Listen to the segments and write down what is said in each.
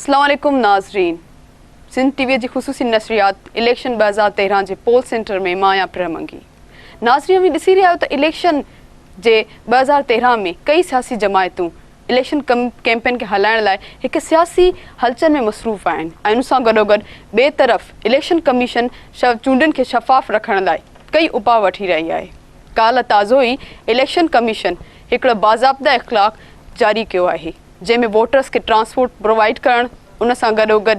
अस्सलाम वालेकुम नाज़रीन। सिंध टीवी जी ख़ुसूसी नशरियात इलेक्शन 2013 जे पोल सेंटर में माया प्रमंगी। नाज़रीन भी ॾिसी रहिया आहियो त इलेक्शन जे 2013 में कई सियासी जमायतूं इलेक्शन कैंपेन के हलाइण लाइ हिकु सियासी हलचल में मसरूफ़ आहिनि ऐं उन सां गॾोगॾु ॿिए तरफ़ इलेक्शन कमीशन चूंडनि खे शफ़ाफ़ रखण लाइ कई उपाउ वठी रही आहे। काल्ह ताज़ो ई इलेक्शन कमीशन हिकिड़ो बाज़ाब्ता इख़लाक़ जारी कयो आहे जंहिंमें वोटर्स के ट्रांसपोर्ट प्रोवाइड करण, उन सां गॾोगॾु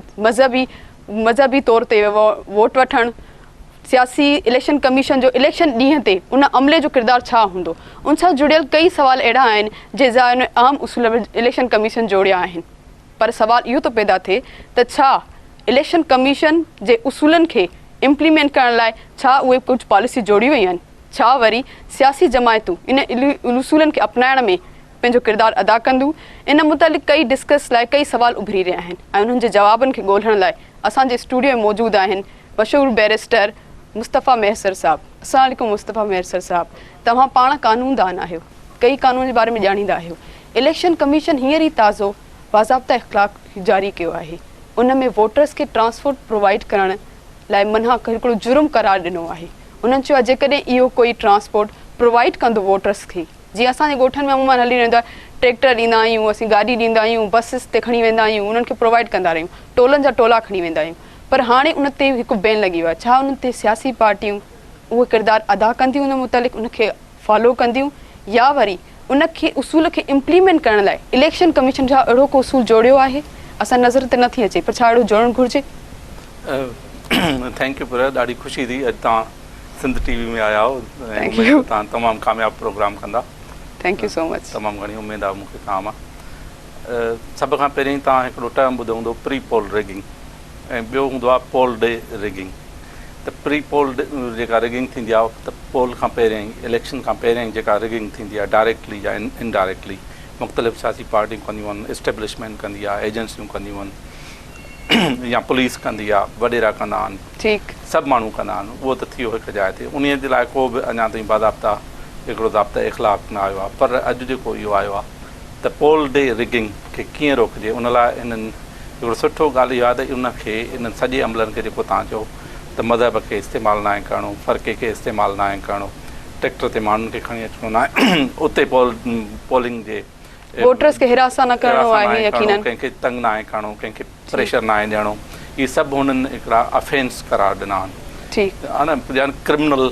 मज़हबी तौर ते वोट वठणु, सियासी इलेक्शन कमीशन जो इलेक्शन ॾींहं ते उन अमले जो किरदारु छा हूंदो, उन सां जुड़ियल कई सवाल अहिड़ा आहिनि जंहिंजा उन आम उसूल में इलेक्शन कमीशन जोड़िया आहिनि। पर सवाल इहो थो पैदा थिए त छा इलेक्शन कमीशन जे उसूलनि खे इम्प्लीमेंट करण लाइ छा उहे कुझु पॉलिसी जोड़ी वयूं आहिनि, छा वरी सियासी जमायतूं इन उसूलनि खे अपनाइण में पंहिंजो किरदारु अदा कंदियूं। इन मुतालिक़ कई डिस्कस लाइ कई सवाल उभरी रहिया आहिनि ऐं उन्हनि जे जवाबनि खे ॻोल्हण लाइ असांजे स्टूडियो में मौजूदु आहिनि मशहूरु बैरिस्टर मुस्तफ़ा मेहसर साहब। अस्सलाम वालेकुम मुस्तफ़ा मेहसर साहब, तव्हां पाण कानूनदान आहियो, कई कानून जे बारे में ॼाणींदा आहियो। इलेक्शन कमीशन हींअर ई ताज़ो बाज़ाब्ता इख़लाक़ जारी कयो आहे, उन में वोटर्स खे ट्रांसपोर्ट प्रोवाइड करण लाइ मना हिकिड़ो जुर्म करार ॾिनो आहे। उन्हनि चयो आहे जेकॾहिं इहो कोई ट्रांसपोर्ट प्रोवाइड कंदो वोटर्स खे, जीअं असांजे ॻोठनि में अमूमन हली रहंदो आहे, ट्रैक्टर ॾींदा आहियूं, असीं गाॾी ॾींदा आहियूं, बसिस ते खणी वेंदा आहियूं, उन्हनि खे प्रोवाइड कंदा रहियूं, टोलनि जा टोला खणी वेंदा आहियूं। पर हाणे उन ते हिकु बैन लॻी वियो आहे। छा उन ते सियासी पार्टियूं उहे किरदारु अदा कंदियूं उन मुतालिक़ उनखे फॉलो कंदियूं, या वरी उनखे उसूल खे इम्प्लीमेंट करण लाइ इलेक्शन कमीशन छा अहिड़ो को उसूल जोड़ियो आहे? असां नज़र ते नथी अचे, पर छा अहिड़ो जोड़णु घुरिजे? थैंक यू पुर, ॾाढी ख़ुशी थी अॼु तव्हां सिंध टीवी में आया हो ऐं तव्हां तमामु कामयाबु प्रोग्राम कंदा। Thank you so much. तमामु घणी उमेदु आहे मूंखे तव्हां मां। सभ खां पहिरीं तव्हां हिकिड़ो टर्म ॿुधो हूंदो प्री पोल रिगिंग, ऐं ॿियो हूंदो आहे पोल डे रिगिंग। त प्री पोल जेका रिगिंग थींदी आहे त पोल खां पहिरियों ई इलेक्शन खां पहिरियों ई जेका रिगिंग थींदी आहे डायरेक्टली या इनडायरेक्टली मुख़्तलिफ़ सियासी पार्टियूं कंदियूं आहिनि, इस्टेब्लिशमेंट कंदी आहे, एजेंसियूं कंदियूं आहिनि या पुलिस कंदी आहे, वॾेरा कंदा आहिनि, ठीकु सभु माण्हू कंदा आहिनि। उहो त थी वियो हिकु जाइ ते, उन जे लाइ को बि अञा ताईं बाज़ाब्ता हिकिड़ो ज़ाब्ता इख़लाक़ न आयो आहे। पर अॼु जेको इहो आयो आहे त पोल डे रिगिंग खे कीअं रोकिजे, उन लाइ इन्हनि हिकिड़ो सुठो ॻाल्हि इहो आहे त उनखे इन्हनि सॼे अमलनि खे जेको तव्हां चयो त मज़हब खे इस्तेमालु न आहे करिणो, फ़र्क़े खे इस्तेमालु न आहे करिणो, ट्रैक्टर ते माण्हुनि खे खणी अचिणो न आहे, उते पोलिंग जे वोटर्स खे हिरासा न करिणो आहे, यकीनन कंहिंखे तंग न आहे करिणो, कंहिंखे प्रेशर न आहे ॾियणो, इहे सभु हुननि हिकिड़ा अफेंस करार ॾिना आहिनि। ठीकु आहे न, ॼण क्रिमिनल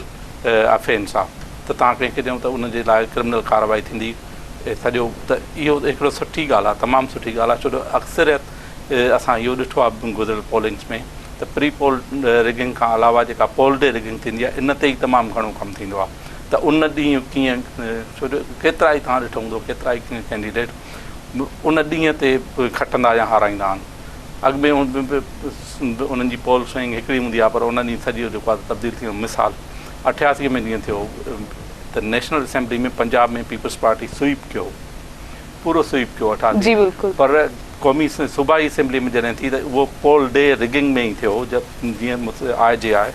अफेंस आहे त तव्हां कंहिंखे ॾियूं त उनजे लाइ क्रिमिनल कार्रवाई थींदी सॼो। त इहो हिकिड़ो सुठी ॻाल्हि आहे, तमामु सुठी ॻाल्हि आहे, छो जो अक्सरियत असां इहो ॾिठो आहे गुज़िरियल पोलिंग्स में त प्री पोल रिगिंग खां अलावा जेका पोल डे रिगिंग थींदी आहे इन ते ई तमामु घणो कमु थींदो आहे। त उन ॾींहुं कीअं, छो जो केतिरा ई तव्हां ॾिठो हूंदो केतिरा ई कैंडिडेट उन ॾींहं ते खटंदा या हाराईंदा आहिनि। अॻु में उन्हनि जी पोल स्विंग हिकिड़ी हूंदी आहे, पर उन ॾींहुं सॼो जेको आहे तब्दील थी वियो। मिसाल 88 में जीअं थियो त नेशनल असेंबली में पंजाब में पीपल्स पार्टी स्वीप कयो, पूरो स्वीप कयो 88, पर क़ौमी सूबाई असेंबली में जॾहिं थी त उहो पोल डे रिगिंग में ई थियो। जीअं आहे जे आहे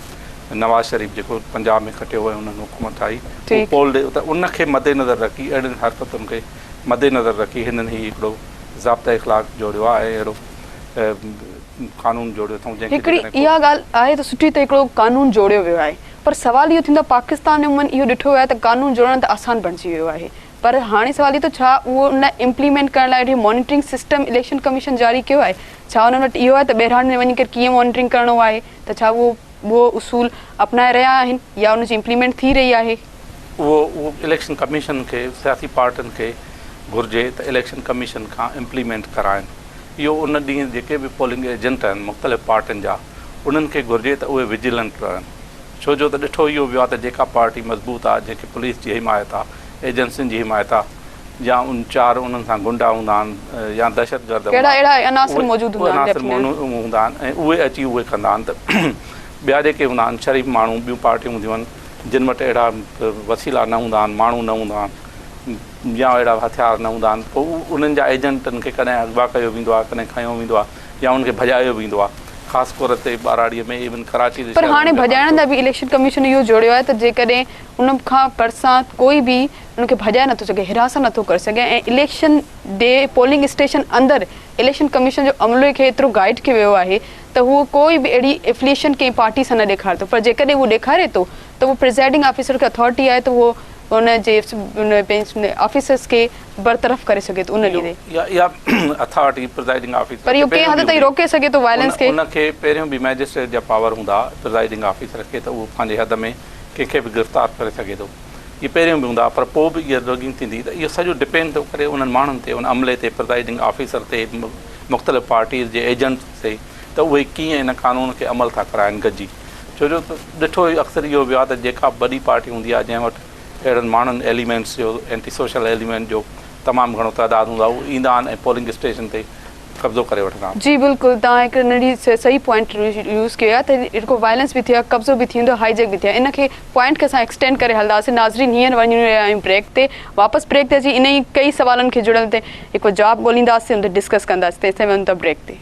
नवाज़ शरीफ़ जेको पंजाब में खटियो वियो, हुननि हुकूमत ठाही पोल डे, त उनखे मद्देनज़र रखी अहिड़ियुनि हरकतुनि खे मद्देनज़र रखी हिननि ई हिकिड़ो ज़ाब्ता इख़लाक़ जोड़ियो आहे, अहिड़ो कानून जोड़ियो अथऊं। हिकिड़ी इहा ॻाल्हि आहे त सुठी त हिकिड़ो कानून जोड़ियो वियो आहे, पर सवाल इहो थींदो पाकिस्तान में उन्हनि इहो ॾिठो वियो आहे त कानून जोड़ण त आसान बणिजी वियो आहे, पर हाणे सवाल इहो त छा उहो उन इम्प्लीमेंट करण लाइ मॉनिटरिंग सिस्टम इलेक्शन कमीशन जारी कयो आहे? छा उन्हनि वटि इहो आहे त ॿहिराणे में वञी करे कीअं मॉनिटरिंग करिणो आहे, त छा उहो उसूल अपनाए रहिया आहिनि या उनजी इम्प्लीमेंट थी रही आहे? उहो इलेक्शन कमीशन खे सियासी पार्टियुनि खे घुरिजे त इलेक्शन कमीशन खां इम्प्लीमेंट कराइनि। इहो उन ॾींहुं जेके बि पोलिंग एजेंट आहिनि मुख़्तलिफ़ पार्टियुनि जा, उन्हनि खे घुरिजे त उहे विजिलेंट रहनि। छो जो त ॾिठो इहो वियो आहे त जेका पार्टी मज़बूत आहे, जंहिंखे पुलिस जी हिमायत आहे, एजेंसियुनि जी हिमायत आहे, या उन्हनि सां गुंडा हूंदा आहिनि या दहशतगर्द हूंदा आहिनि ऐं उहे अची उहे कंदा आहिनि। त ॿिया जेके हूंदा आहिनि शरीफ़ माण्हू, ॿियूं पार्टियूं हूंदियूं आहिनि जिन वटि अहिड़ा वसीला न हूंदा आहिनि, माण्हू न हूंदा आहिनि या अहिड़ा हथियार न हूंदा आहिनि, पोइ उन्हनि जा एजेंटनि खे कॾहिं अगवा कयो वेंदो आहे, कॾहिं खयो वेंदो आहे या उनखे भॼायो वेंदो आहे, ख़ासि तौर ते ॿाराड़ीअ में, इवन कराची। पर हाणे भॼाइण लाइ बि इलेक्शन कमीशन इहो जोड़ियो आहे त जेकॾहिं उन खां भरिसां कोई बि उनखे भॼाए नथो सघे, हिरास नथो करे सघे ऐं इलेक्शन डे पोलिंग स्टेशन अंदरि इलेक्शन कमीशन जो अमले खे एतिरो गाइड कयो वियो आहे त उहो कोई बि अहिड़ी एफिलिएशन कंहिं पार्टी सां न ॾेखारे थो, पर जेकॾहिं उहो ॾेखारे थो त उहो प्रिज़ाइडिंग ऑफिसर खे अथॉरिटी आहे त उहो उन जे ऑफिसर्स खे बरतरफ़ करे सघे थो उन ॾींहुं या अथॉरिटी प्रिज़ाइडिंग ऑफिसर, पर इहो कंहिं हद ताईं रोके सघे थो वायलेंस खे? उनखे पहिरियों बि मैजिस्ट्रेट जा पावर हूंदा प्रिज़ाइडिंग ऑफिसर खे, त उहो पंहिंजे हद में कंहिंखे बि गिरफ़्तार करे सघे थो। इहे पहिरियों बि हूंदा, पर पोइ बि इहा रैगिंग थींदी, त इहो सॼो डिपेंड थो करे उन्हनि माण्हुनि ते, उन अमले ते, प्रिज़ाइडिंग ऑफिसर ते, मुख़्तलिफ़ पार्टीज़ जे एजेंट्स ते, त उहे कीअं इन कानून खे अमल था कराइनि गॾिजी। छो जो ॾिठो अक्सर इहो वियो आहे त जेका वॾी पार्टी हूंदी आहे जंहिं वटि अहिड़नि माण्हुनि एलिमेंट्स जो, एंटी सोशल एलिमेंट जो तमामु घणो तइदादु हूंदो आहे, उहे ईंदा आहिनि ऐं पोलिंग स्टेशन ते कब्ज़ो करे वठंदा आहिनि। जी बिल्कुलु, तव्हां हिकु नंढी सही पॉइंट यूज़ कयो आहे त हिकु वायलेंस बि थियो आहे, कब्ज़ो बि थींदो, हाईजेक बि थियो आहे। इनखे पॉइंट खे असां एक्सटेंड करे हलंदासीं। नाज़रीन, हींअर वञी रहिया आहियूं ब्रेक ते, वापसि ब्रेक ते अची इन ई कई सवालनि खे जुड़ियल ते हिकु जवाबु ॻोल्हींदासीं, उन ते डिस्कस कंदासीं। तेसिताईं वञूं था ब्रेक ते।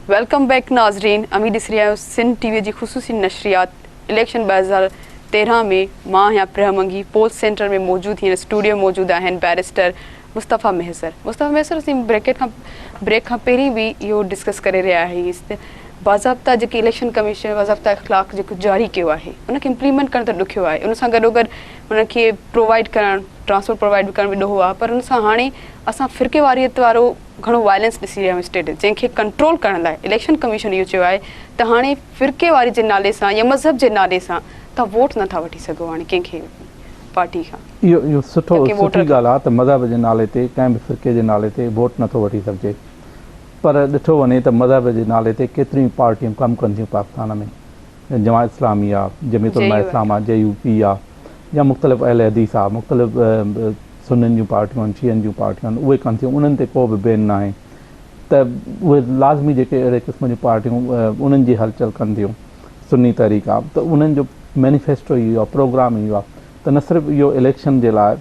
वेलकम बैक नाज़रीन, अमी ॾिसी रहिया आहियो सिंध टीवीअ जी ख़ुसूसी नशरियात। इलेक्शन 2013 में मां या प्रहमंगी पोल सेंटर में मौजूदु, हींअर स्टूडियो मौजूदु आहिनि बैरिस्टर मुस्तफ़ा महसर। असीं ब्रेक खां पहिरीं बि इहो डिस्कस करे रहिया आहियूं त बाज़ाब्ता जेकी इलेक्शन कमीशन बाज़ाब्ता इख़्लाक़ जेको जारी कयो आहे उनखे इम्प्लीमेंट करणु त ॾुखियो आहे, उन सां गॾोगॾु उनखे प्रोवाइड करणु, ट्रांसपोर्ट प्रोवाइड करणु बि ॾुखियो आहे, पर उन सां हाणे असां फ़िरके वारियत वारो घणो वायलेंस ॾिसी रहिया आहियूं स्टेटस, जंहिंखे कंट्रोल करण लाइ इलेक्शन कमीशन इहो चयो आहे त हाणे फ़िरके वारी जे नाले सां या मज़हब जे नाले सां तव्हां वोट नथा वठी सघो हाणे कंहिंखे पार्टी खां। इहो सुठी ॻाल्हि आहे त मज़हब जे नाले ते, कंहिं बि फ़िरके जे नाले ते वोट नथो वठी सघिजे, पर ॾिठो वञे त मज़हब जे नाले ते केतिरियूं पार्टियूं कमु कनि थियूं पाकिस्तान में। जमात इस्लामी आहे, जमीयत उलमा इस्लाम आहे, JUP आहे, या मुख़्तलिफ़ अहल हदीस आहे, मुख़्तलिफ़ सुन्नियुनि जूं पार्टियूं आहिनि, शीअनि जूं पार्टियूं आहिनि, उहे कनि थियूं। उन्हनि ते को बि बैन न आहे, त उहे लाज़मी जेके अहिड़े क़िस्म जूं पार्टियूं उन्हनि जी हलचल कनि थियूं सुन्नी तरीक़ा, त उन्हनि जो मैनिफेस्टो इहो आहे, प्रोग्राम इहो आहे त न सिर्फ़ु इहो इलेक्शन जे लाइ,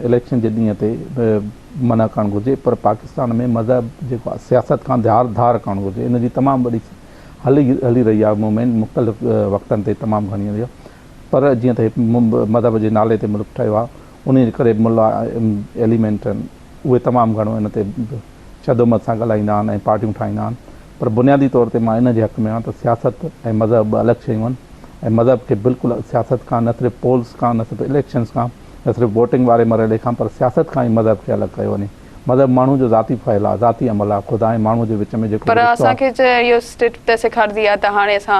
इलेक्शन जे ॾींहं ते मना करणु घुरिजे, पर पाकिस्तान में मज़हब जेको आहे सियासत खां धार करणु घुरिजे। इन जी तमामु वॾी हली रही आहे मूवमेंट, मुख़्तलिफ़ वक़्तनि ते तमामु घणी हली आहे, पर जीअं त मज़हब जे नाले ते मुल्क ठहियो आहे, उन जे करे मुला एलिमेंट आहिनि उहे तमामु घणो इन ते शदोमत सां ॻाल्हाईंदा आहिनि ऐं पार्टियूं ठाहींदा आहिनि। पर बुनियादी तौर ते मां इन जे हक़ में आहियां त सियासत ऐं मज़हब अलॻि शयूं आहिनि, ऐं मज़हब खे बिल्कुलु सियासत खां, न सिर्फ़ु पोल्स खां, न सिर्फ़ु इलेक्शन्स खां, न सिर्फ़ु वोटिंग वारे मरहले खां, पर सियासत खां ई मज़हब खे अलॻि कयो वञे। मज़हब माण्हू जो ज़ाती फ़इल आहे, ज़ाती अमल आहे, ख़ुदा ऐं माण्हू जे विच में जेको। पर असांखे इहो स्टेट त सेखारींदी आहे त हाणे असां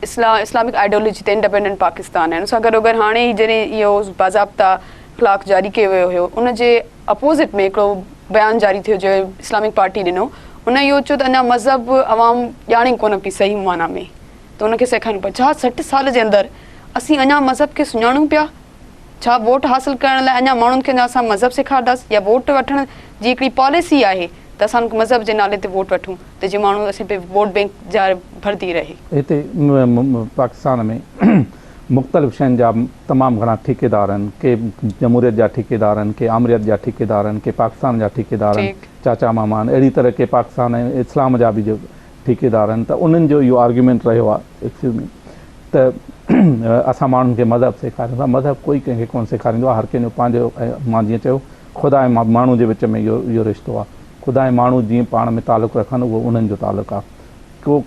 इस्लामिक आइडियोलॉजी ते इंडिपेंडेंट पाकिस्तान आहे। उन सां गॾोगॾु हाणे ई जॾहिं इहो बाज़ाब्ता इख़्लाक़ जारी कयो वियो हुयो, उन जे अपोज़िट में हिकिड़ो बयानु जारी थियो जो इस्लामिक पार्टी ॾिनो, उन इहो चयो त अञा मज़हब अवाम ॼाणे कोन पई सही माना में, त उनखे सेखारियूं पिया। छा 60 साल जे अंदरि असीं अञा मज़हब खे सुञाणूं पिया? छा वोट हासिलु करण लाइ अञा माण्हुनि खे असां मज़हब सेखारींदासीं, या वोट वठण जी हिकिड़ी पॉलिसी आहे त असां मज़हब जे नाले ते वोट वठूं त जीअं माण्हू असीं पे वोट बैंक जा भरती रहे? हिते पाकिस्तान में मुख़्तलिफ़ शयुनि जा तमामु घणा ठेकेदार आहिनि, के जमहूरियत जा ठेकेदार आहिनि, के आमरियत जा ठेकेदार आहिनि, के पाकिस्तान जा ठेकेदार आहिनि, चाचा मामा आहिनि, अहिड़ी तरह के पाकिस्तान ऐं इस्लाम जा बि जो ठेकेदार आहिनि। त उन्हनि जो इहो आर्ग्यूमेंट रहियो आहे एक्सक्यूज़ मी, त असां माण्हुनि खे मज़हब सेखारियूं था। मज़हब कोई कंहिंखे कोन सेखारींदो आहे, हर कंहिंजो पंहिंजो, मां जीअं चयो ख़ुदा ऐं माण्हू जे विच में इहो रिश्तो आहे। ख़ुदा ऐं माण्हू जीअं पाण में तालुक़ु रखनि, उहो उन्हनि जो तालुक़ु आहे। को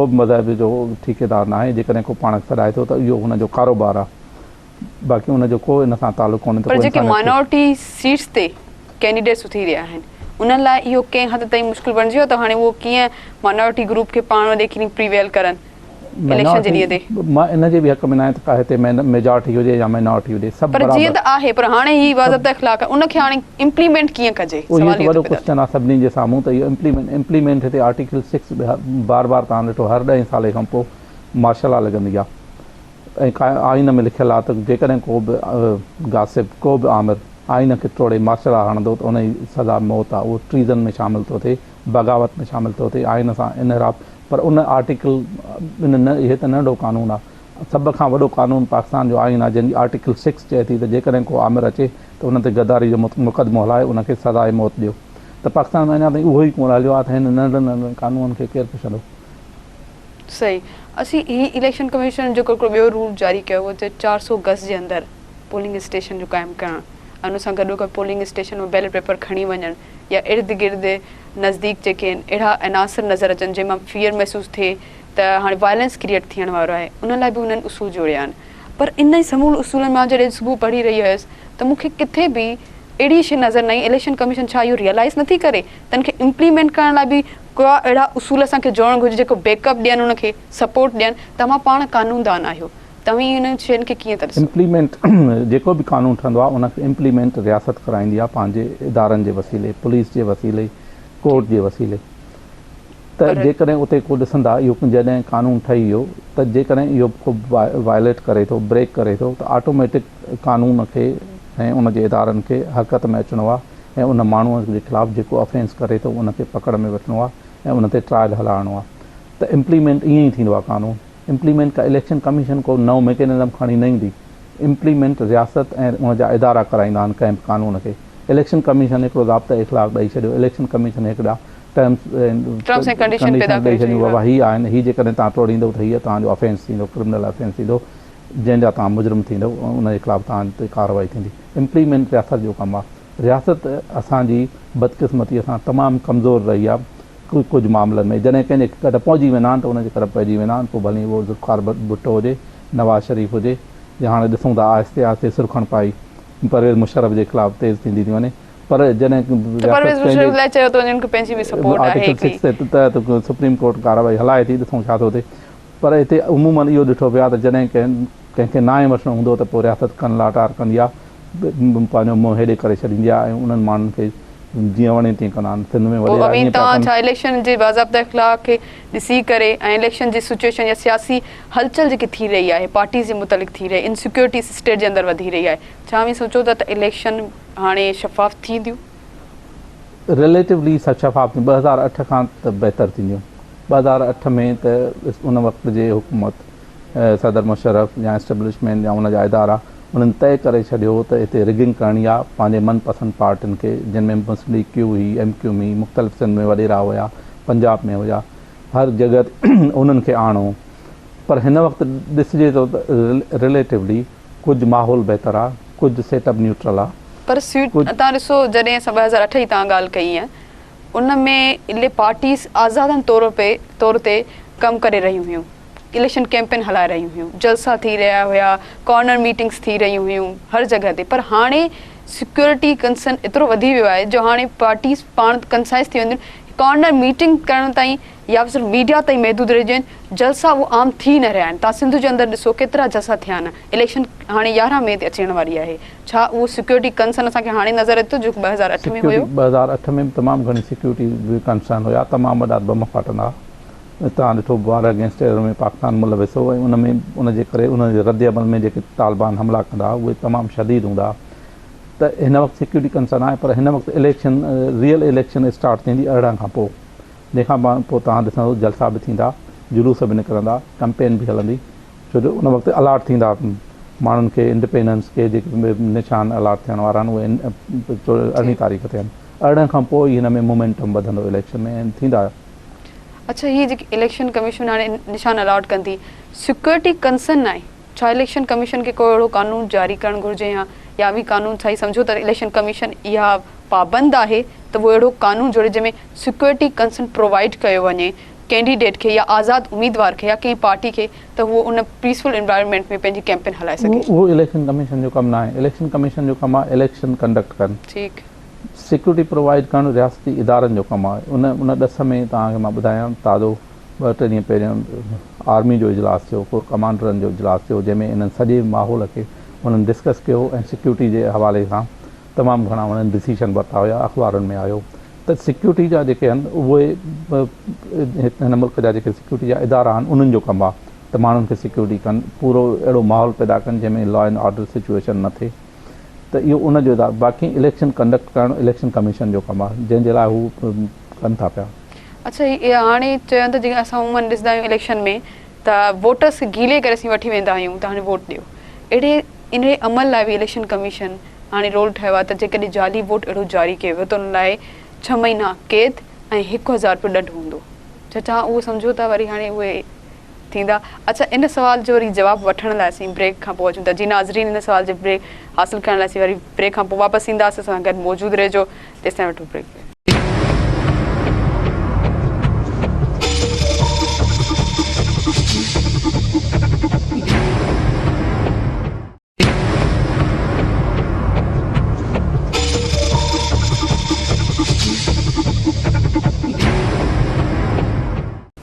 बि मज़हब जो ठेकेदार न आहे, जेकॾहिं को पाण खे सॾाए थो त इहो हुनजो कारोबार आहे, बाक़ी हुनजो को इन सां तालुक़ु कोन्हे। पर जेके माइनॉरिटी सीट्स ते कैंडिडेट्स उथी रहिया आहिनि, उन्हनि लाइ इहो कंहिं हद ताईं मुश्किल बणिजी वियो त हाणे उहो कीअं माइनॉरिटी ग्रुप खे पाण ॾेखी प्रिवेल करनि इलेक्शन जे ॾींहं ते? मां इन जे बि हक़ में न आहे त हिते मेजॉरिटी हुजे या माइनॉरिटी हुजे, सभु पर जीअं त आहे, पर हाणे ही बाज़ाब्ता इख़्लाक़ उनखे हाणे इम्प्लीमेंट कीअं कजे? वॾो क्वेश्चन आहे सभिनी जे साम्हूं त इहो इम्प्लीमेंट हिते आर्टिकल 6 बार बार तव्हां ॾिठो, हर 10 साले खां पोइ मार्शल लॉ लॻंदी आहे, ऐं आइन में लिखियलु आहे त जेकॾहिं को बि गासिब, को बि आमिर आइन खे तोड़े मार्शल लॉ हणंदो त उनजी सज़ा मौत आहे। उहो ट्रीज़न में शामिलु थो थिए, बग़ावत में शामिलु थो थिए, आइन सां इनहराफ़। पर उन आर्टिकल इहे त नंढो कानून आहे, सभ खां वॾो क़ानून पाकिस्तान जो आइन आहे जंहिंजी आर्टिकल 6 चए थी त जेकॾहिं को आमिर अचे त उन ते गद्दारी जो मुक़दमो हलाए उनखे सज़ाए मौत ॾियो। त पाकिस्तान में अञा ताईं उहो ई कोन हलियो आहे त हिन नंढनि नंढनि क़ानूननि खे केरु पुछंदो। सही। असीं ही इलेक्शन कमीशन जो हिकिड़ो ॿियो रूल जारी कयो हो त 400 गज़ जे अंदरि पोलिंग स्टेशन जो क़ाइमु करणु ऐं उन सां गॾोगॾु पोलिंग स्टेशन में बैलेट पेपर खणी वञणु या इर्द गिर्द नज़दीक जेके आहिनि अहिड़ा अनासर नज़र अचनि जंहिंमां फियर महसूसु थिए त हाणे वायलेंस क्रिएट थियण वारो आहे, उन लाइ बि उन्हनि उसूल जोड़िया आहिनि। पर इन ई समूल उसूलनि मां जॾहिं सुबुह पढ़ी रही हुयसि त मूंखे किथे बि अहिड़ी शइ नज़र न आई इलेक्शन कमीशन छा इहो रियलाइज़ नथी करे त इनखे इम्प्लीमेंट करण लाइ बि को अहिड़ा उसूल असांखे जोड़णु घुरिजे जेको बैकअप ॾियनि उनखे सपोर्ट ॾियनि। तव्हां पाण कानूनदान आहियो, तव्हां इन शयुनि खे कीअं था ॾिसो? इम्प्लीमेंट जेको बि क़ानून ठहंदो आहे उनखे इम्प्लीमेंट रियासत कराईंदी आहे पंहिंजे इदारनि जे वसीले, पुलिस जे वसीले, कोर्ट जे वसीले। त जेकॾहिं उते को ॾिसंदा इहो जॾहिं क़ानून ठही वियो त जेकॾहिं इहो को वायलेट करे थो, ब्रेक करे थो त ऑटोमेटिक क़ानून खे ऐं उनजे इदारनि खे हरकत में अचिणो आहे ऐं उन माण्हूअ जे ख़िलाफ़ु जेको ऑफेंस करे थो उनखे पकड़ में वठिणो आहे ऐं उन ते ट्रायल हलाइणो आहे। त इम्प्लीमेंट ईअं ई थींदो आहे क़ानून। इम्प्लीमेंट का इलेक्शन कमीशन को नओं मैकेनिज़म खणी न ईंदी, इम्प्लीमेंट रियासत ऐं उनजा इदारा कराईंदा आहिनि कंहिं क़ानून खे। इलेक्शन कमीशन हिकिड़ो ज़ाब्ता इख़लाक़ ॾेई छॾियो, इलेक्शन कमीशन हिकिड़ा टर्म्स एंड कंडीशन ॾेई छॾियूं बाबा हीअ आहिनि, हीअ जेकॾहिं तव्हां तोड़ींदव त हीअ तव्हांजो ऑफेंस थींदो, क्रिमिनल ऑफेंस थींदो, जंहिंजा तव्हां मुजरिम थींदव उनजे ख़िलाफ़ु तव्हां ते कार्रवाई थींदी। इम्प्लीमेंट रियासत जो कमु आहे। रियासत असांजी बदकिस्मतीअ सां तमामु कमज़ोर रही आहे कुझु मामलनि में। जॾहिं कंहिंजे कॾहिं पहुची वेंदा आहिनि त उनजे कर पइजी वेंदा आहिनि, पोइ भली उहो ज़ुल्फ़ार भुट्टो हुजे, नवाज़ शरीफ़ हुजे, या हाणे ॾिसूं था आहिस्ते आहिस्ते सुरखण पाई परवेज़ मुशर्रफ जे ख़िलाफ़ु तेज़ थींदी थी वञे। पर जॾहिं आर्टिकल 6 ते तहत सुप्रीम कोर्ट कार्रवाई हलाए थी, ॾिसूं छा थो थिए। पर हिते उमूमन इहो ॾिठो पियो आहे त जॾहिं कंहिंखे नाए वठिणो हूंदो त पोइ रियासत कन लाटार कंदी आहे, पंहिंजो मुंहुं हेॾे करे छॾींदी आहे ऐं उन्हनि माण्हुनि खे जीअं वणे तीअं कंदा आहिनि। सिंध में तव्हां छा इलेक्शन जे बाज़ाब्ता इख़लाक़ खे ॾिसी करे ऐं इलेक्शन जी सिचुएशन या सियासी हलचल जेकी थी रही आहे पार्टीज़ जे मुतलिक़ थी रही, इनसिक्योरिटी स्टेट जे अंदरि वधी रही आहे, छा बि सोचो था त इलेक्शन हाणे शफ़ाफ़ थींदियूं? रिलेटिवली शफ़ाफ़ 2008 खां त बहितर थींदियूं। 2008 में त उन वक़्त जे हुकूमत सदर मुशर्रफ या एस्टेब्लिशमेंट या उनजा इदारा उन्हनि तय करे छॾियो त हिते रिगिंग करणी आहे पंहिंजे मनपसंदि पार्टियुनि खे, जंहिंमें मुस्लिम लीग क्यू हुई, MQ हुई, मुख़्तलिफ़ सिंध में वॾेरा हुया, पंजाब में हुया, हर जॻह उन्हनि खे आणो। पर हिन वक़्तु ॾिसिजे थो त रिलेटिवली कुझु माहौल बहितर आहे, कुझु सेटअप न्यूट्रल आहे। पर सीट तव्हां ॾिसो जॾहिं असां 2008 जी तव्हां ॻाल्हि कई आहे उन में इले पार्टीज़ आज़ादनि तौर ते कमु करे रहियूं हुयूं, इलेक्शन कैंपेन हलाए रहियूं हुयूं, जलसा थी रहिया हुया, कॉर्नर मीटिंग्स थी रहियूं हुयूं हर जॻह ते। पर हाणे सिक्योरिटी कंसर्न एतिरो वधी वियो आहे जो हाणे पार्टीज़ पाण कंसाइज़ थी वेंदियूं, कॉर्नर मीटिंग करण ताईं या सिर्फ़ु मीडिया ताईं महदूद रहिजी आहिनि, जलसा उहो आम थी न रहिया आहिनि। तव्हां सिंध जे अंदरि ॾिसो केतिरा जलसा थिया आहिनि, इलेक्शन हाणे 11 मई ते अचण वारी आहे, छा उहो सिक्योरिटी कंसर्न असांखे हाणे नज़र अचे थो जो 2008 में हुयो? 2008 में तमामु घणी सिक्योरिटी कंसर्न हुया, तमामु वॾा बम फाटंदा। तव्हां ॾिठो वार अगेंस्ट टेरर में पाकिस्तान मुलविस हो ऐं उनमें उनजे करे उनजे रद्द अमल में जेके तालिबान हमला कंदा उहे तमामु शदीद हूंदा। त हिन वक़्तु सिक्योरिटी कंसर्न आहे, पर हिन वक़्तु इलेक्शन रियल इलेक्शन स्टार्ट थींदी 18 खां पोइ, जंहिंखां पोइ तव्हां ॾिसंदो जलसा बि थींदा, जुलूस बि निकिरंदा, कैंपेन बि हलंदी, छो जो उन वक़्तु अलर्ट थींदा माण्हुनि खे, इंडिपेंडेंस के जेके निशान अलर्ट थियण वारा आहिनि उहे 18 तारीख़ ते आहिनि। 18 खां पोइ हिन में मोमेंटम वधंदो इलेक्शन में ऐं थींदा। अच्छा, हीअ जेकी इलेक्शन कमीशन हाणे निशान अलॉट कंदी, सिक्योरिटी कंसर्न आहे, छा इलेक्शन कमीशन खे कोई अहिड़ो कानून जारी करणु घुरिजे या बि कानून सही सम्झो त इलेक्शन कमीशन इहा पाबंद आहे त उहो अहिड़ो कानून जोड़े जंहिंमें सिक्योरिटी कंसर्न प्रोवाइड कयो वञे कैंडिडेट खे या आज़ाद उम्मीदवार खे या कंहिं पार्टी खे त उहो उन पीसफुल एनवायरनमेंट में पंहिंजी कैंपेन हलाए सघे? उहो इलेक्शन कमीशन जो कमु न आहे। इलेक्शन कमीशन जो कमु आहे इलेक्शन कंडक्ट कनि, ठीकु, सिक्योरिटी प्रोवाइड करणु रियासती इदारनि जो कमु आहे। उन ॾस में तव्हांखे मां ॿुधायां ताज़ो 2-3 ॾींहं पहिरियों आर्मी जो इजलास थियो, को कमांडरनि जो इजलास थियो, जंहिंमें इन्हनि सॼे माहौल खे उन्हनि डिस्कस कयो ऐं सिक्योरिटी जे हवाले सां तमामु घणा उन्हनि डिसीशन वरिता हुया, अख़बारुनि में आयो त सिक्योरिटी जा जेके आहिनि उहे हिन मुल्क जा जेके सिक्योरिटी जा इदारा आहिनि उन्हनि जो कमु आहे त माण्हुनि खे सिक्योरिटी कनि, पूरो अहिड़ो माहौल पैदा कनि जंहिंमें लॉ एंड ऑर्डर सिचुएशन न थिए। त इहो उनजो इदारो, बाक़ी इलेक्शन कंडक्ट करणु इलेक्शन कमीशन जो कमु आहे जंहिंजे लाइ हू कनि था पिया। अच्छा, हाणे चवनि था जीअं असां उमन ॾिसंदा आहियूं इलेक्शन में त त वोटर्स खे गीले करे असीं वठी वेंदा आहियूं त हाणे वोट ॾियो। अहिड़े इन अमल लाइ बि इलेक्शन कमीशन हाणे रोल ठहियो आहे त जेकॾहिं जाली वोट अहिड़ो जारी कयो त उन लाइ 6 महीना क़ैद ऐं 1000 रुपयो ॾंढ हूंदो। छा तव्हां उहो सम्झो था वरी हाणे उहे थींदा? अच्छा, इन सवाल जो वरी जवाबु वठण लाइ असीं ब्रेक खां पोइ अचूं था। जी नाज़रीन, इन सवाल जो ब्रेक हासिलु करण लाइ असीं वरी ब्रेक खां पोइ वापसि ईंदासीं। असां गॾु मौजूदु रहिजो। तेसिताईं वठो ब्रेक।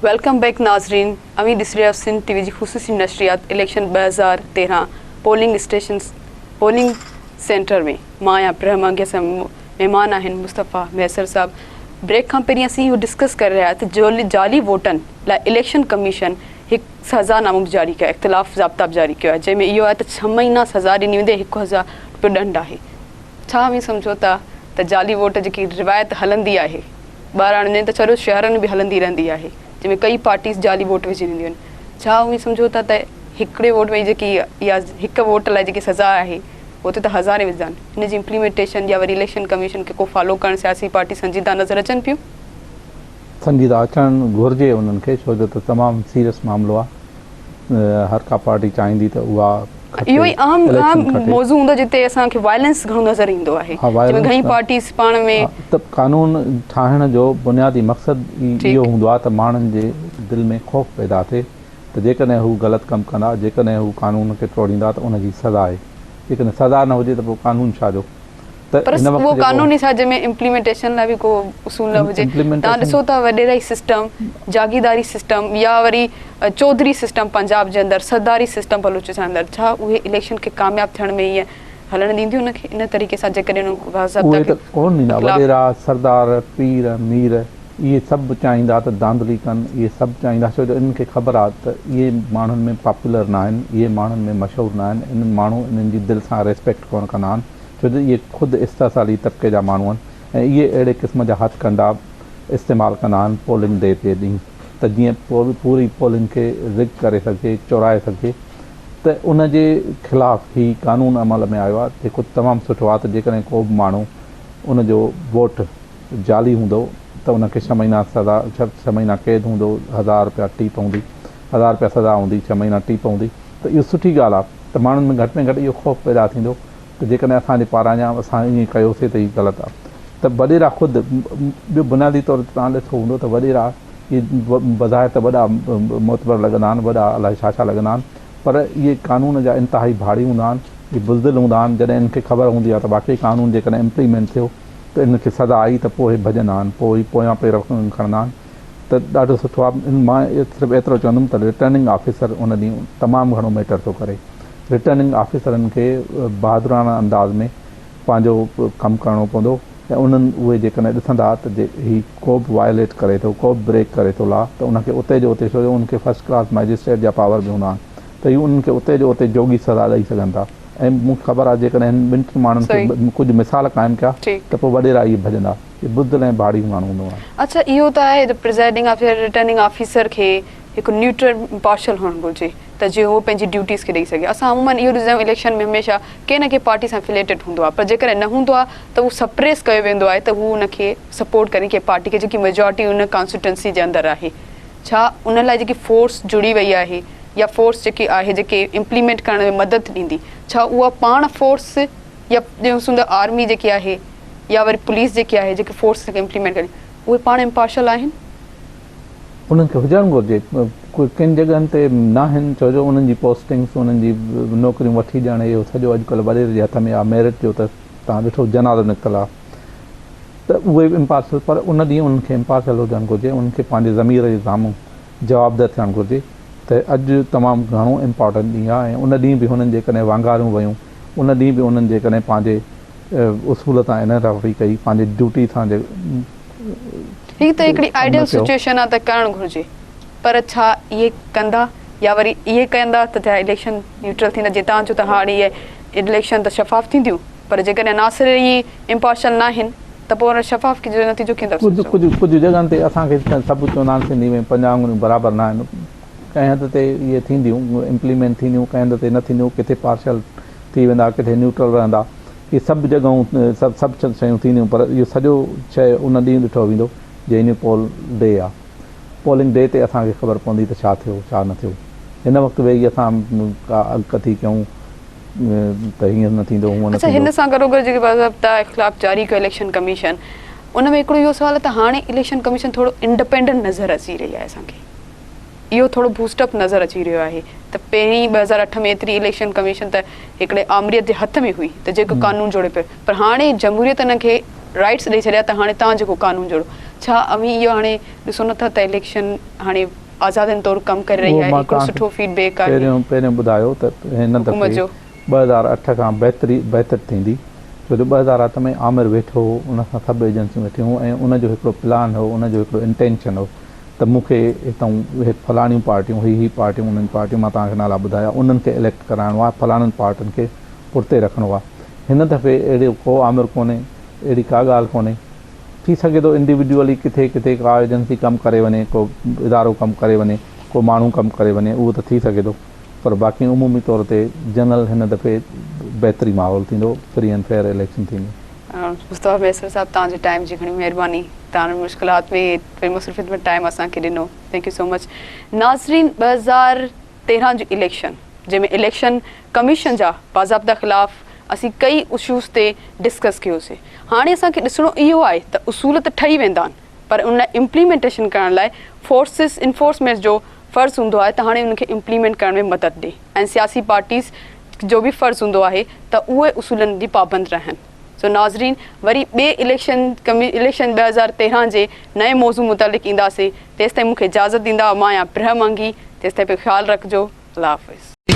वेलकम बैक नाज़रीन। अवी ॾिस रहिया सिंध टीवी जी ख़ुसूसी नशरियात इलेक्शन 2013 पोलिंग सेंटर में। मां आहियां ब्रह्मंगी, सां महिमान आहिनि मुस्तफ़ा मैसर साहब। ब्रेक खां पहिरीं असीं इहो डिस्कस करे रहिया त जाली वोटनि लाइ इलेक्शन कमीशन हिकु सज़ानामो जारी कयो आहे, इख़्तिलाफ़ ज़ाब्ता जारी कयो आहे, जंहिंमें इहो आहे त 6 महीना सज़ा ॾिनी वेंदी, 1000 रुपयो ॾंढ आहे। छा बि सम्झो था त जाली वोट जेकी रिवायत हलंदी आहे ॿाहिरां वञे त छॾो शहरनि में बि हलंदी रहंदी आहे, जंहिंमें कई पार्टीज़ जाली वोट विझी ॾींदियूं आहिनि। छा उहे सम्झो था त हिकिड़े वोट में जेकी या हिकु वोट लाइ जेकी सज़ा आहे उते त हज़ारे विझंदा आहिनि? हिन जी इम्प्लीमेंटेशन या वरी इलेक्शन कमीशन खे को फॉलो करणु सियासी पार्टी संजीदा नज़र अचनि पियूं? संजीदा अचणु घुरिजे उन्हनि खे, छो जो त तमामु सीरियस मामिलो आहे। हर का पार्टी चाहींदी त उहा इहो ई अहम मौज़ू हूंदो जिते असांखे वायलेंस घणो नज़र ईंदो आहे, जंहिंमें घणी पार्टीज़ पाण में। त कानून ठाहिण जो बुनियादी मक़सदु इहो हूंदो आहे त माण्हुनि जे दिलि में ख़ौफ़ पैदा थिए त जेकॾहिं हू ग़लति कमु कंदा, जेकॾहिं हू कानून खे तोड़ींदा त उनजी सज़ा आहे। जेकॾहिं सज़ा न हुजे त पोइ कानून छा जो? पर उहो कानून ई छा जंहिंमें इम्प्लीमेंटेशन लाइ बि को उसूल न हुजे। तव्हां ॾिसो था वॾेराई सिस्टम, जागीदारी सिस्टम या वरी चौधरी सिस्टम पंजाब जे अंदरि, सरदारी सिस्टम बलूचिस्तान जे अंदरि, छा उहे इलेक्शन खे कामयाबु थियण में ईअं हलण ॾींदियूं उनखे इन तरीक़े सां? जेकॾहिं उहे त कोन ॾींदा। वॾेरा, सरदार, पीर, मीर इहे सभु चाहींदा त धांधली कनि, इहे सभु चाहींदा, छो जो इन्हनि खे ख़बर आहे त इहे माण्हुनि में पॉपुलर न आहिनि, इहे माण्हुनि में मशहूरु न आहिनि, इन्हनि माण्हू इन्हनि जी दिलि सां रिस्पेक्ट कोन कंदा आहिनि, छो जो इहे ख़ुदि इस्तासाली तबिके जा माण्हू आहिनि ऐं इहे अहिड़े क़िस्म जा हथ कंडा इस्तेमालु कंदा आहिनि पोलिंग डे ते ॾींहुं, त जीअं पूरी पोलिंग खे रिग करे सघे, चोराए सघे। त उन जे ख़िलाफ़ु ही कानून अमल में आयो आहे, जेको तमामु सुठो आहे। त जेकॾहिं को बि माण्हू उनजो वोट जाली हूंदो त उनखे 6 महीना सज़ा, 6 महीना क़ैद हूंदो, 1000 रुपया टी पवंदी, 1000 रुपया सज़ा हूंदी, 6 महीना टी पवंदी। त इहो सुठी ॻाल्हि आहे त माण्हुनि में घटि इहो ख़ौफ़ पैदा थींदो त जेकॾहिं असांजे पारां या असां ईअं कयोसीं त हीअ ग़लति आहे। त वॾेरा ख़ुदि ॿियो बुनियादी तौर ते तव्हां ॾिठो हूंदो त वॾेरा इहे बज़ाहिर त वॾा मोतबर लॻंदा आहिनि, वॾा अलाए छा छा लॻंदा आहिनि, पर इहे कानून जा इंतिहाई भाड़ी हूंदा आहिनि, इहे बुज़दिल हूंदा आहिनि। जॾहिं इनखे ख़बर हूंदी आहे त वाक़ई कानून जेकॾहिं इम्प्लीमेंट थियो त इनखे सज़ा आई त पोइ भॼंदा आहिनि, पोइ पोयां पेर खणंदा आहिनि। त ॾाढो सुठो आहे। मां सिर्फ़ु एतिरो चवंदुमि त रिटर्निंग ऑफिसर उन ॾींहुं तमामु घणो मैटर थो करे। रिटर्निंग ऑफिसरनि खे बहादुराना अंदाज़ में पंहिंजो कमु करिणो पवंदो ऐं उन्हनि उहे जेकॾहिं ॾिसंदा त ही को बि वायलेट करे थो, को बि ब्रेक करे थो ला, त उनखे उते जो उते, छो जो उनखे फर्स्ट क्लास मैजिस्ट्रेट जा पावर बि हूंदा आहिनि, त इहे उन्हनि खे उते जो उते जोगी सज़ा ॾेई सघनि था। ऐं मूंखे ख़बर आहे जेकॾहिं हिन ॿिनि टिनि माण्हुनि खे कुझु मिसाल क़ाइमु कया त पोइ वॾेरा इहे भॼंदा। इहे बुज़दिल ऐं भाड़ी माण्हू हूंदो आहे। अच्छा, इहो त आहे त प्रिज़ाइडिंग ऑफिसर, रिटर्निंग ऑफिसर खे हिकु न्यूट्रल इम्पार्शल हुअणु घुरिजे त जीअं उहो पंहिंजी ड्यूटीज़ खे ॾेई सघे। असां अमूमन इहो ॾिसंदा आहियूं इलेक्शन में हमेशह कंहिं न कंहिं पार्टी सां एफिलेटेड हूंदो आहे, पर जेकॾहिं न हूंदो आहे त उहो सप्रेस कयो वेंदो आहे त हू उनखे सपोर्ट करे कंहिं पार्टी खे जेकी मेजॉरिटी उन कॉन्स्टिट्यूंसी जे अंदरि आहे। छा उन लाइ जेकी फोर्स जुड़ी वई आहे या फोर्स जेकी आहे जेके इम्प्लीमेंट करण में मदद ॾींदी, छा उहा पाण फोर्स या हूंदा आर्मी जेकी आहे या वरी पुलिस जेकी आहे जेके फोर्स खे इम्प्लीमेंट करे उहे पाण इम्पार्शल आहिनि? उन्हनि खे हुजणु घुरिजे। किन जॻहनि ते न आहिनि, छो जो उन्हनि जी पोस्टिंग्स, उन्हनि जी नौकरियूं वठी ॾियणु इहो सॼो अॼुकल्ह वॾेरे जे हथ में आहे। मेरिट जो त तव्हां ॾिठो जनाज़ो निकितल आहे, त उहे बि इम्पार्शल, पर उन ॾींहुं उन्हनि खे इम्पार्शल हुजणु घुरिजे, उन्हनि खे पंहिंजे ज़मीर जे साम्हूं जवाबदेह थियणु घुरिजे त अॼु तमामु घणो इम्पॉर्टेंट ॾींहुं आहे ऐं उन ॾींहुं बि हुननि जेकॾहिं वांगारियूं वियूं, उन ॾींहुं बि उन्हनि जेकॾहिं पंहिंजे उसूल तां इन रफ़ी कई, पंहिंजी ड्यूटी सां हीअ त हिकिड़ी आइडियल सिचुएशन आहे त करणु घुरिजे, पर छा इहे कंदा या वरी इहे कंदा त छा इलेक्शन न्यूट्रल थींदा? जीअं तव्हां चओ त हाणे इहे इलेक्शन त शफ़ाफ़ थींदियूं, पर जेकॾहिं नासिर इहे इम्पार्शल न आहिनि त पोइ शफ़ाफ़ जो नतीजो कीअं? कुझु जॻहनि ते असांखे सभु चवंदा आहिनि सिंधी में 50 आङुरियूं बराबरि न आहिनि, कंहिं हद ते इहे थींदियूं इम्प्लीमेंट थींदियूं, कंहिं हद ते न थींदियूं, किथे पार्शल थी वेंदा, किथे न्यूट्रल रहंदा, इहे सभु जॻहियूं सभु शयूं थींदियूं, पर इहो सॼो शइ उन ॾींहुं ॾिठो वेंदो जंहिं ॾींहुं पोल डे आहे। पोलिंग डे ते असांखे ख़बर पवंदी त छा थियो छा न थियो। हिन वक़्तु वेही असां का अॻकथी कयूं त हीअं न थींदो हूअं न अच्छा, थींदो। हिन सां गॾोगॾु जेके बाज़ाब्ता ख़िलाफ़ जारी कयो इलेक्शन कमीशन, उन में हिकिड़ो इहो सुवाल आहे त हाणे इलेक्शन कमीशन थोरो इंडिपेंडेंट नज़र अची रही आहे असांखे, इहो थोरो बूस्टअप नज़र अची रहियो आहे। त पहिरीं 2008 में एतिरी इलेक्शन कमीशन त हिकिड़े आमरीअत जे हथ में हुई त जेको कानून जोड़े पियो, पर हाणे जमहूरियत हिन खे राइट्स ॾेई छॾिया त हाणे तव्हां जेको कानून जोड़ो। छा अवी इहो हाणे ॾिसो नथा त इलेक्शन हाणे आज़ादनि तौरु कमु करे रही आहे, हिकिड़ो सुठो फीडबैक आहे पहिरियों ॿुधायो त हिन हुकूमत दफ़े जो 2008 खां बहितर थींदी, छो जो 2008 में आमिर वेठो हो, उन सां सभु एजेंसियूं वेठियूं हुयूं ऐं उनजो हिकिड़ो प्लान हो, उनजो हिकिड़ो इंटेंशन हो त मूंखे हितां फलाणियूं पार्टियूं ही पार्टियूं उन्हनि पार्टियूं मां तव्हांखे नाला ॿुधाया, उन्हनि खे इलेक्ट कराइणो आहे, फलाणनि पार्टियुनि खे पुठिते रखिणो आहे। हिन दफ़े अहिड़ो को आमिर कोन्हे, अहिड़ी का ॻाल्हि कोन्हे। थी सघे थो इंडिविजुअली किथे किथे का एजेंसी कमु करे वञे, को इदारो कमु करे वञे, को माण्हू कमु करे वञे, उहो त थी सघे थो, पर बाक़ी उमूमी तौर ते जनरल हिन दफ़े बहितरी माहौल थींदो, फ्री एंड फेयर इलेक्शन थींदी। मुस्तफ़ा मैसर साहब, तव्हांजे टाइम जी घणी महिरबानी, तव्हां मुश्किलात में फिल्म मुसरफ़ियत में टाइम असांखे ॾिनो, थैंक यू सो मच। नाज़रीन, 2013 जी इलेक्शन जंहिंमें इलेक्शन कमीशन जा बाज़ाब्ता ख़िलाफ़ असीं कई इशूज़ ते डिस्कस कयोसीं। हाणे असांखे ॾिसणो इहो आहे त उसूल त ठही वेंदा आहिनि, पर उन इम्प्लीमेंटेशन करण लाइ फोर्सिस इन्फोर्समेंट जो फ़र्ज़ु हूंदो आहे त हाणे उनखे इम्प्लीमेंट करण में मदद ॾे, ऐं सियासी पार्टीज़ जो बि फ़र्ज़ु हूंदो आहे त उहे उसूलनि जी पाबंद रहनि। सो नाज़रीन, वरी ॿिए इलेक्शन 2013 जे नए मौज़ू मुतालिक़ ईंदासीं। तेसिताईं मूंखे इजाज़त ॾींदा मां या प्रिया मंगी, तेसिताईं ख़्यालु रखिजो। अल्लाह हाफ़िज़।